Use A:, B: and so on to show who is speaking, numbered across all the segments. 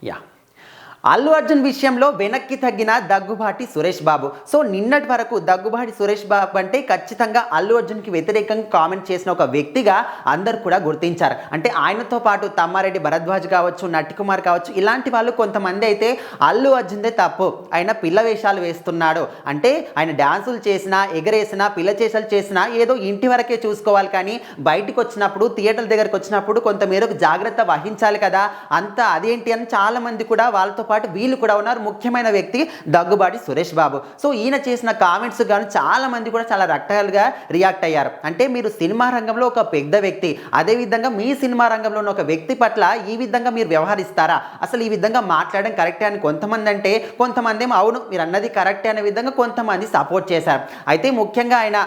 A: Yeah Allu Arjun విషయంలో వెనక్కి తగ్గిన దగ్గుబాటి సురేష్ బాబు. సో నిన్నటి వరకు దగ్గుబాటి సురేష్ బాబు అంటే ఖచ్చితంగా అల్లు అర్జున్కి వ్యతిరేకంగా కామెంట్ చేసిన ఒక వ్యక్తిగా అందరు కూడా గుర్తించారు. అంటే ఆయనతో పాటు తమ్మారెడ్డి భరద్వాజ్ కావచ్చు, నట్టికుమార్ కావచ్చు, ఇలాంటి వాళ్ళు కొంతమంది అయితే అల్లు అర్జున్దే తప్పు, ఆయన పిల్ల వేషాలు వేస్తున్నాడు, అంటే ఆయన డ్యాన్సులు చేసినా ఎగరేసినా పిల్ల చేసాలు చేసినా ఏదో ఇంటి వరకే చూసుకోవాలి, కానీ బయటకు వచ్చినప్పుడు థియేటర్ల దగ్గరకు వచ్చినప్పుడు కొంతమేరకు జాగ్రత్త వహించాలి కదా, అంతా అదేంటి అని చాలామంది కూడా వాళ్ళతో పాటు వీళ్ళు కూడా ఉన్నారు. ముఖ్యమైన వ్యక్తి దగ్గుబాటి సురేష్ బాబు. సో ఈయన చేసిన కామెంట్స్ గాను చాలా మంది కూడా చాలా రకరకాలుగా రియాక్ట్ అయ్యారు. అంటే మీరు సినిమా రంగంలో ఒక పెద్ద వ్యక్తి, అదేవిధంగా మీ సినిమా రంగంలో ఉన్న ఒక వ్యక్తి పట్ల ఈ విధంగా మీరు వ్యవహరిస్తారా, అసలు ఈ విధంగా మాట్లాడడం కరెక్టే అని కొంతమంది అంటే, కొంతమంది ఏమో అవును మీరు అన్నది కరెక్టే అనే విధంగా కొంతమంది సపోర్ట్ చేశారు. అయితే ముఖ్యంగా ఆయన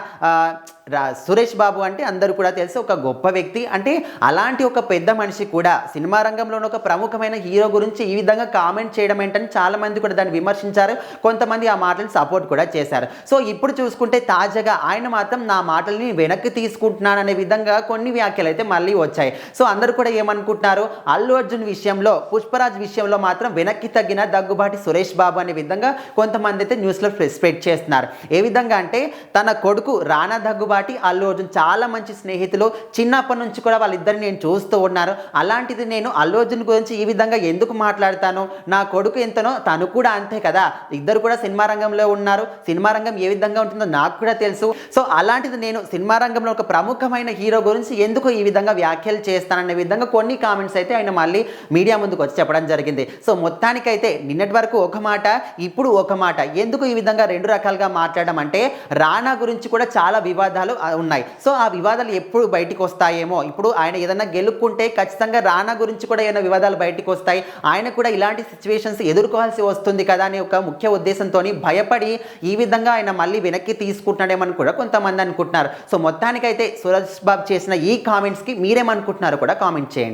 A: సురేష్ బాబు అంటే అందరూ కూడా తెలిసి ఒక గొప్ప వ్యక్తి. అంటే అలాంటి ఒక పెద్ద మనిషి కూడా సినిమా రంగంలోని ఒక ప్రముఖమైన హీరో గురించి ఈ విధంగా కామెంట్ చేయడం ఏంటని చాలామంది కూడా దాన్ని విమర్శించారు, కొంతమంది ఆ మాటలను సపోర్ట్ కూడా చేశారు. సో ఇప్పుడు చూసుకుంటే తాజాగా ఆయన మాత్రం నా మాటల్ని వెనక్కి తీసుకుంటున్నాననే విధంగా కొన్ని వ్యాఖ్యలు అయితే మళ్ళీ వచ్చాయి. సో అందరూ కూడా ఏమనుకుంటున్నారు, అల్లు అర్జున్ విషయంలో పుష్పరాజ్ విషయంలో మాత్రం వెనక్కి తగ్గిన దగ్గుబాటి సురేష్ బాబు అనే విధంగా కొంతమంది అయితే న్యూస్లో స్ప్రెడ్ చేస్తున్నారు. ఏ విధంగా అంటే తన కొడుకు రానా దగ్గుబాటి అల్లు అర్జున్ చాలా మంచి స్నేహితులు, చిన్నప్పటి నుంచి కూడా వాళ్ళిద్దరిని నేను చూస్తూ ఉన్నారు. అలాంటిది నేను అల్లు అర్జున్ గురించి ఈ విధంగా ఎందుకు మాట్లాడతాను, నా కొడుకు ఎంతనో తను కూడా అంతే కదా, ఇద్దరు కూడా సినిమా రంగంలో ఉన్నారు, సినిమా రంగం ఏ విధంగా ఉంటుందో నాకు కూడా తెలుసు. సో అలాంటిది నేను సినిమా రంగంలో ఒక ప్రముఖమైన హీరో గురించి ఎందుకు ఈ విధంగా వ్యాఖ్యలు చేస్తాననే విధంగా కొన్ని కామెంట్స్ అయితే ఆయన మళ్ళీ మీడియా ముందుకు వచ్చి చెప్పడం జరిగింది. సో మొత్తానికైతే నిన్నటి వరకు ఒక మాట, ఇప్పుడు ఒక మాట, ఎందుకు ఈ విధంగా రెండు రకాలుగా మాట్లాడడం అంటే రానా గురించి కూడా చాలా వివాదాలు ఉన్నాయి. సో ఆ వివాదాలు ఎప్పుడు బయటికి వస్తాయేమో, ఇప్పుడు ఆయన ఏదైనా గెలుపుకుంటే ఖచ్చితంగా రానా గురించి కూడా ఏమైనా వివాదాలు బయటికి వస్తాయి, ఆయన కూడా ఇలాంటి సిచ్యువేషన్స్ ఎదుర్కోవాల్సి వస్తుంది కదా అనే ఒక ముఖ్య ఉద్దేశంతో భయపడి ఈ విధంగా ఆయన మళ్ళీ వెనక్కి తీసుకుంటున్నాడేమని కూడా కొంతమంది అనుకుంటున్నారు. సో మొత్తానికైతే సురేష్ బాబు చేసిన ఈ కామెంట్స్కి మీరేమనుకుంటున్నారో కూడా కామెంట్ చేయండి.